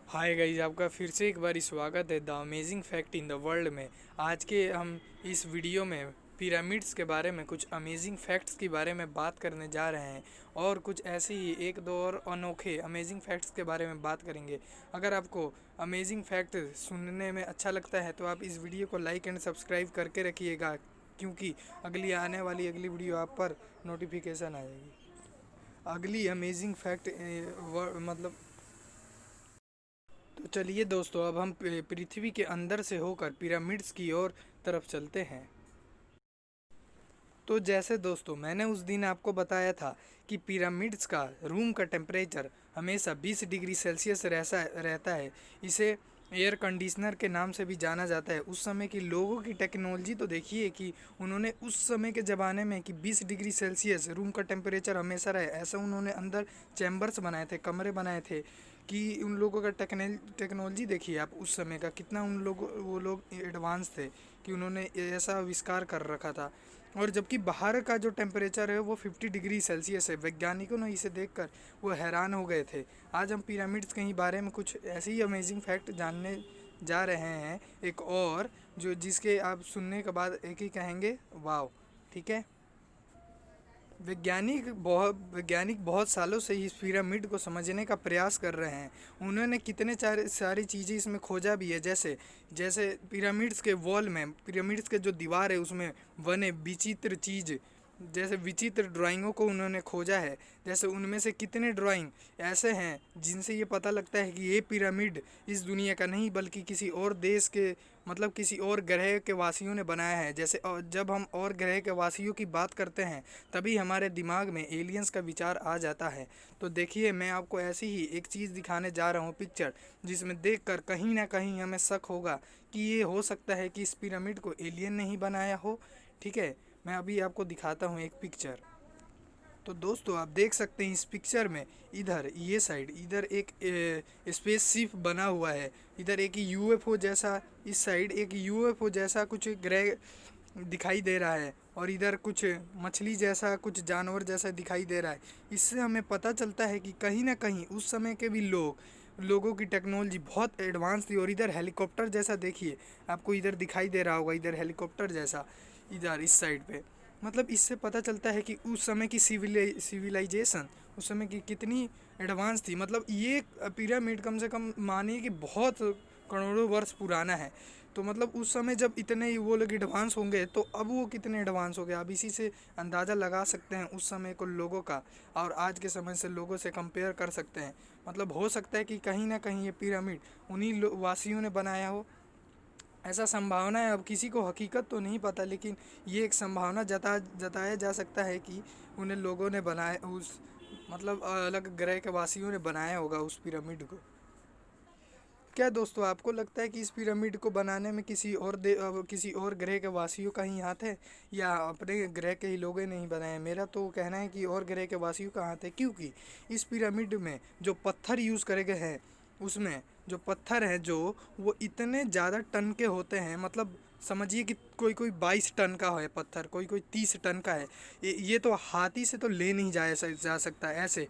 Hi guys, आपका फिर से एक बार स्वागत है the amazing fact in the world में। आज के हम इस वीडियो में पिरामिड्स के बारे में कुछ अमेजिंग फैक्ट्स के बारे में बात करने जा रहे हैं और कुछ ऐसे ही एक दो और अनोखे अमेजिंग फैक्ट्स के बारे में बात करेंगे। अगर आपको अमेजिंग फैक्ट सुनने में अच्छा लगता है तो आप इस वीडियो को लाइक एंड सब्सक्राइब करके रखिएगा, क्योंकि आने वाली अगली वीडियो आप पर नोटिफिकेशन आएगी। अगली अमेजिंग फैक्ट मतलब तो चलिए दोस्तों, अब हम पृथ्वी के अंदर से होकर पिरामिड्स की ओर तरफ चलते हैं। तो जैसे दोस्तों मैंने उस दिन आपको बताया था कि पिरामिड्स का रूम का टेम्परेचर हमेशा 20 डिग्री सेल्सियस रहता है। इसे एयर कंडीशनर के नाम से भी जाना जाता है। उस समय की लोगों की टेक्नोलॉजी तो देखिए कि उन्होंने उस समय के ज़माने में कि 20 डिग्री सेल्सियस रूम का टेम्परेचर हमेशा रहे, ऐसा उन्होंने अंदर चैम्बर्स बनाए थे, कमरे बनाए थे कि उन लोगों का टेक्नोलॉजी देखिए आप उस समय का कितना वो लोग एडवांस थे कि उन्होंने ऐसा आविष्कार कर रखा था। और जबकि बाहर का जो टेम्परेचर है वो 50 डिग्री सेल्सियस है। वैज्ञानिकों ने इसे देखकर वो हैरान हो गए थे। आज हम पिरामिड्स के ही बारे में कुछ ऐसे ही अमेजिंग फैक्ट जानने जा रहे हैं, एक और जो जिसके आप सुनने के बाद एक ही कहेंगे वाओ। ठीक है। वैज्ञानिक बहुत सालों से इस पिरामिड को समझने का प्रयास कर रहे हैं। उन्होंने कितने सारी चीज़ें इसमें खोजा भी है, जैसे जैसे पिरामिड्स के वॉल में, पिरामिड्स के जो दीवार है उसमें बने विचित्र चीज़, जैसे विचित्र ड्राइंगों को उन्होंने खोजा है। जैसे उनमें से कितने ड्राइंग ऐसे हैं जिनसे ये पता लगता है कि ये पिरामिड इस दुनिया का नहीं बल्कि किसी और देश के, मतलब किसी और ग्रह के वासियों ने बनाया है। जैसे जब हम और ग्रह के वासियों की बात करते हैं तभी हमारे दिमाग में एलियंस का विचार आ जाता है। तो देखिए, मैं आपको ऐसी ही एक चीज़ दिखाने जा रहा हूँ, पिक्चर, जिसमें देखकर कहीं ना कहीं हमें शक होगा कि ये हो सकता है कि इस पिरामिड को एलियन ने ही बनाया हो। ठीक है, मैं अभी आपको दिखाता हूँ एक पिक्चर। तो दोस्तों आप देख सकते हैं इस पिक्चर में, इधर ये साइड इधर एक स्पेस शिप बना हुआ है, इधर एक यूएफओ जैसा, इस साइड एक यूएफओ जैसा कुछ ग्रह दिखाई दे रहा है, और इधर कुछ मछली जैसा, कुछ जानवर जैसा दिखाई दे रहा है। इससे हमें पता चलता है कि कहीं ना कहीं उस समय के भी लोगों की टेक्नोलॉजी बहुत एडवांस थी। और इधर हेलीकॉप्टर जैसा देखिए, आपको इधर दिखाई दे रहा होगा, इधर हेलीकॉप्टर जैसा, इधर इस साइड पे। मतलब इससे पता चलता है कि उस समय की सिविलाइजेशन उस समय की कितनी एडवांस थी। मतलब ये पिरामिड कम से कम मानिए कि बहुत करोड़ों वर्ष पुराना है। तो मतलब उस समय जब इतने ही वो लोग एडवांस होंगे तो अब वो कितने एडवांस हो गए, आप इसी से अंदाज़ा लगा सकते हैं उस समय को लोगों का, और आज के समय से लोगों से कंपेयर कर सकते हैं। मतलब हो सकता है कि कहीं ना कहीं ये पिरामिड उन्हीं वासियों ने बनाया हो, ऐसा संभावना है। अब किसी को हकीकत तो नहीं पता, लेकिन ये एक संभावना जताया जा सकता है कि उन्हें लोगों ने बनाया, उस मतलब अलग ग्रह के वासियों ने बनाया होगा उस पिरामिड को। क्या दोस्तों आपको लगता है कि इस पिरामिड को बनाने में किसी और ग्रह के वासियों का ही हाथ है, या अपने ग्रह के ही लोगों ने ही बनाया? मेरा तो कहना है कि और ग्रह के वासियों का हाथ है, क्योंकि इस पिरामिड में जो पत्थर यूज़ करे गए हैं, उसमें जो पत्थर हैं जो वो इतने ज़्यादा टन के होते हैं। मतलब समझिए कि कोई कोई 22 टन का है पत्थर, कोई कोई 30 टन का है। ये तो हाथी से तो ले नहीं जा सकता ऐसे।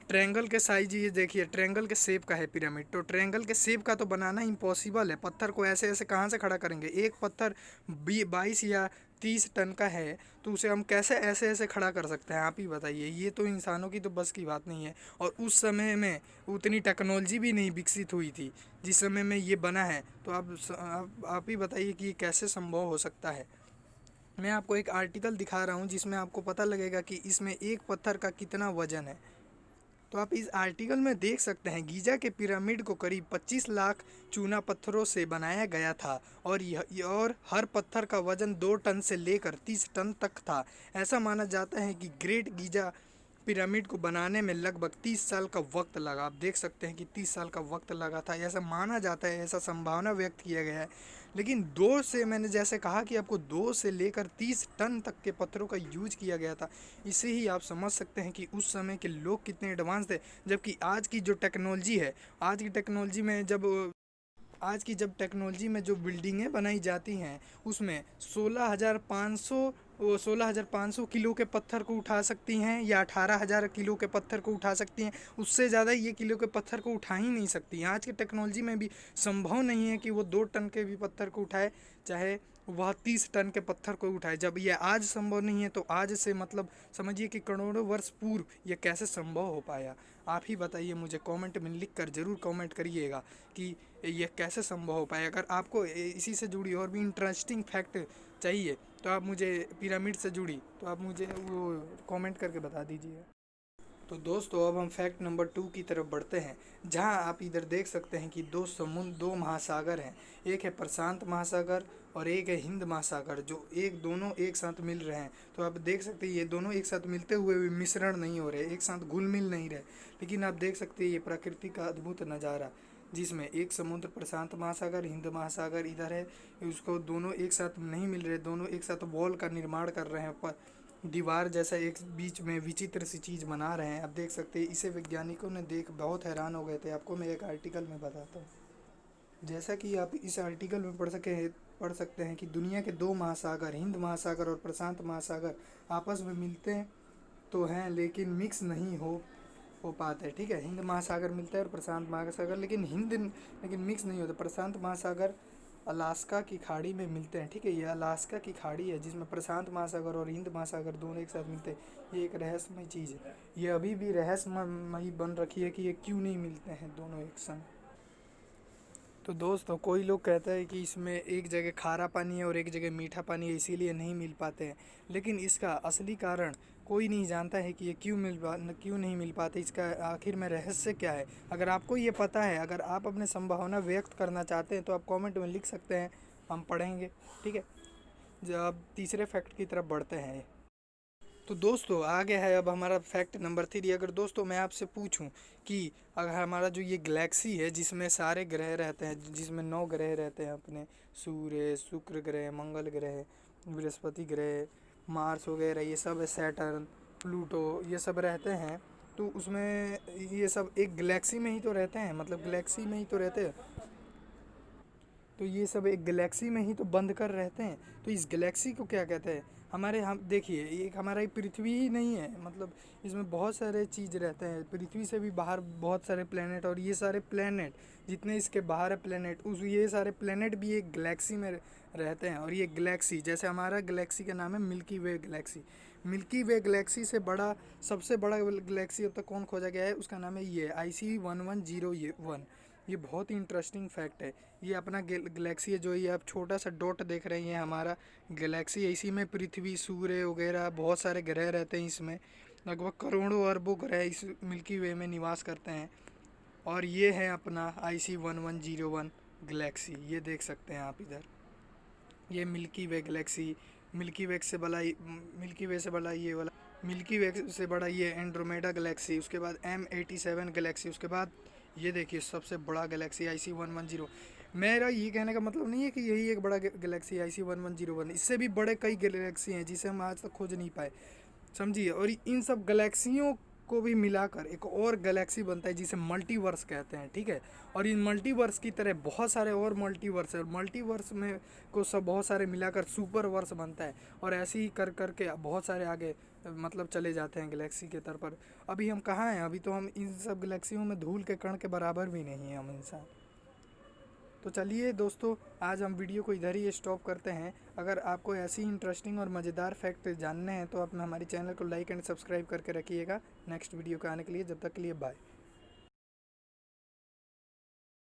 ट्रायंगल के साइज ये देखिए, ट्रायंगल के शेप का है पिरामिड, तो ट्रायंगल के शेप का तो बनाना इम्पॉसिबल है। पत्थर को ऐसे ऐसे कहाँ से खड़ा करेंगे? एक पत्थर 22 या 30 टन का है, तो उसे हम कैसे ऐसे ऐसे खड़ा कर सकते हैं? आप ही बताइए। ये तो इंसानों की तो बस की बात नहीं है। और उस समय में उतनी टेक्नोलॉजी भी नहीं विकसित हुई थी जिस समय में ये बना है। तो आप ही बताइए कि ये कैसे संभव हो सकता है। मैं आपको एक आर्टिकल दिखा रहा हूँ जिसमें आपको पता लगेगा कि इसमें एक पत्थर का कितना वजन है। तो आप इस आर्टिकल में देख सकते हैं, गीजा के पिरामिड को करीब 25 लाख चूना पत्थरों से बनाया गया था, और हर पत्थर का वजन 2 टन से लेकर 30 टन तक था। ऐसा माना जाता है कि ग्रेट गीजा पिरामिड को बनाने में लगभग 30 साल का वक्त लगा। आप देख सकते हैं कि 30 साल का वक्त लगा था, ऐसा माना जाता है, ऐसा संभावना व्यक्त किया गया है। लेकिन दो से, मैंने जैसे कहा कि आपको 2 से लेकर 30 टन तक के पत्थरों का यूज किया गया था। इसे ही आप समझ सकते हैं कि उस समय के लोग कितने एडवांस थे। जबकि आज की जो टेक्नोलॉजी है, आज की टेक्नोलॉजी में जब टेक्नोलॉजी में जो बिल्डिंगें बनाई जाती हैं उसमें 16,500 वो 16,500 किलो के पत्थर को उठा सकती हैं या 18,000 किलो के पत्थर को उठा सकती हैं। उससे ज़्यादा ये किलो के पत्थर को उठा ही नहीं सकती। आज के टेक्नोलॉजी में भी संभव नहीं है कि वो 2 टन के भी पत्थर को उठाए, चाहे वह 30 टन के पत्थर को उठाए। जब ये आज संभव नहीं है तो आज से मतलब समझिए कि करोड़ों वर्ष पूर्व ये कैसे संभव हो पाया। आप ही बताइए, मुझे कमेंट में लिख कर ज़रूर कमेंट करिएगा कि ये कैसे संभव हो पाया। अगर आपको इसी से जुड़ी और भी इंटरेस्टिंग फैक्ट चाहिए तो आप मुझे पिरामिड से जुड़ी तो आप मुझे वो कमेंट करके बता दीजिए। तो दोस्तों अब हम फैक्ट नंबर 2 की तरफ बढ़ते हैं, जहां आप इधर देख सकते हैं कि 2 महासागर हैं। एक है प्रशांत महासागर और एक है हिंद महासागर, जो दोनों एक साथ मिल रहे हैं। तो आप देख सकते हैं ये दोनों एक साथ मिलते हुए भी मिश्रण नहीं हो रहे, एक साथ घुल मिल नहीं रहे, लेकिन आप देख सकते हैं ये प्रकृति का अद्भुत नज़ारा, जिसमें एक समुद्र प्रशांत महासागर, हिंद महासागर इधर है। उसको दोनों एक साथ नहीं मिल रहे, दोनों एक साथ वॉल का निर्माण कर रहे हैं, पर दीवार जैसा एक बीच में विचित्र सी चीज़ बना रहे हैं। आप देख सकते हैं इसे वैज्ञानिकों ने देख बहुत हैरान हो गए थे। आपको मैं एक आर्टिकल में बताता हूँ, जैसा कि आप इस आर्टिकल में पढ़ सकते हैं कि दुनिया के 2 महासागर, हिंद महासागर और प्रशांत महासागर, आपस में मिलते हैं तो हैं लेकिन मिक्स नहीं हो पाते। ठीक है, हिंद महासागर मिलता है और प्रशांत महासागर, लेकिन मिक्स नहीं होता। प्रशांत महासागर अलास्का की खाड़ी में मिलते हैं। ठीक है, ये अलास्का की खाड़ी है जिसमें प्रशांत महासागर और हिंद महासागर दोनों एक साथ मिलते हैं। ये एक रहस्यमय चीज़ है, ये अभी भी रहस्यमयी बन रखी है कि ये क्यों नहीं मिलते हैं दोनों एक संग। तो दोस्तों कोई लोग कहते हैं कि इसमें एक जगह खारा पानी है और एक जगह मीठा पानी है, इसीलिए नहीं मिल पाते हैं, लेकिन इसका असली कारण कोई नहीं जानता है कि ये क्यों नहीं मिल पाते। इसका आखिर में रहस्य क्या है। अगर आपको ये पता है, अगर आप अपने संभावना व्यक्त करना चाहते हैं तो आप कमेंट में लिख सकते हैं, हम पढ़ेंगे। ठीक है, जब तीसरे फैक्ट की तरफ बढ़ते हैं, तो दोस्तों आ गया है अब हमारा फैक्ट नंबर 3। अगर दोस्तों मैं आपसे पूछूं कि अगर हमारा जो ये गैलेक्सी है जिसमें सारे ग्रह रहते हैं, जिसमें 9 ग्रह रहते हैं अपने, सूर्य, शुक्र ग्रह, मंगल ग्रह, बृहस्पति ग्रह, मार्स वगैरह, ये सब है, सैटर्न, प्लूटो, ये सब रहते हैं, तो उसमें ये सब एक गैलेक्सी में ही तो रहते हैं, मतलब गैलेक्सी में ही तो रहते हैं, तो ये सब एक गैलेक्सी में ही तो बंद कर रहते हैं। तो इस गैलेक्सी को क्या कहते हैं। हम देखिए, एक हमारा एक पृथ्वी ही नहीं है, मतलब इसमें बहुत सारे चीज़ रहते हैं। पृथ्वी से भी बाहर बहुत सारे प्लेनेट, और ये सारे प्लेनेट जितने इसके बाहर है प्लेनेट, ये सारे प्लेनेट भी एक गैलेक्सी में रहते हैं। और ये गैलेक्सी, जैसे हमारा गैलेक्सी का नाम है मिल्की वे गैलेक्सी। मिल्की वे गैलेक्सी से सबसे बड़ा गैलेक्सी अब तक कौन खोजा गया है, उसका नाम है ये IC1101। ये बहुत ही इंटरेस्टिंग फैक्ट है। ये अपना गैलेक्सी है, जो ये आप छोटा सा डॉट देख रहे हैं, ये हमारा गैलेक्सी है। इसी में पृथ्वी, सूर्य वगैरह बहुत सारे ग्रह रहते हैं। इसमें लगभग करोड़ों अरबों ग्रह इस मिल्की वे में निवास करते हैं। और ये है अपना IC1101 गैलेक्सी, ये देख सकते हैं आप इधर, ये मिल्की वे गैलेक्सी। मिल्की वे से बड़ा ये वाला, मिल्की वे से बड़ा ये एंड्रोमेडा गैलेक्सी, उसके बाद M87 गैलेक्सी, उसके बाद ये देखिए सबसे बड़ा गैलेक्सी IC1101। मेरा ये कहने का मतलब नहीं है कि यही एक बड़ा गैलेक्सी IC1101, इससे भी बड़े कई गैलेक्सी हैं जिसे हम आज तक खोज नहीं पाए, समझिए। और इन सब गैलेक्सियों को भी मिलाकर एक और गैलेक्सी बनता है जिसे मल्टीवर्स कहते हैं। ठीक है, और इन मल्टीवर्स की तरह बहुत सारे और मल्टीवर्स है, और मल्टीवर्स में को सब बहुत सारे मिलाकर सुपर वर्स बनता है। और ऐसे ही कर करके बहुत सारे आगे मतलब चले जाते हैं गैलेक्सी के तौर पर। अभी हम कहाँ हैं, अभी तो हम इन सब गैलेक्सियों में धूल के कण के बराबर भी नहीं हैं हम इंसान। तो चलिए दोस्तों, आज हम वीडियो को इधर ही स्टॉप करते हैं। अगर आपको ऐसी इंटरेस्टिंग और मज़ेदार फैक्ट जानने हैं तो आप हमारे चैनल को लाइक एंड सब्सक्राइब करके रखिएगा नेक्स्ट वीडियो का आने के लिए। जब तक के लिए बाय।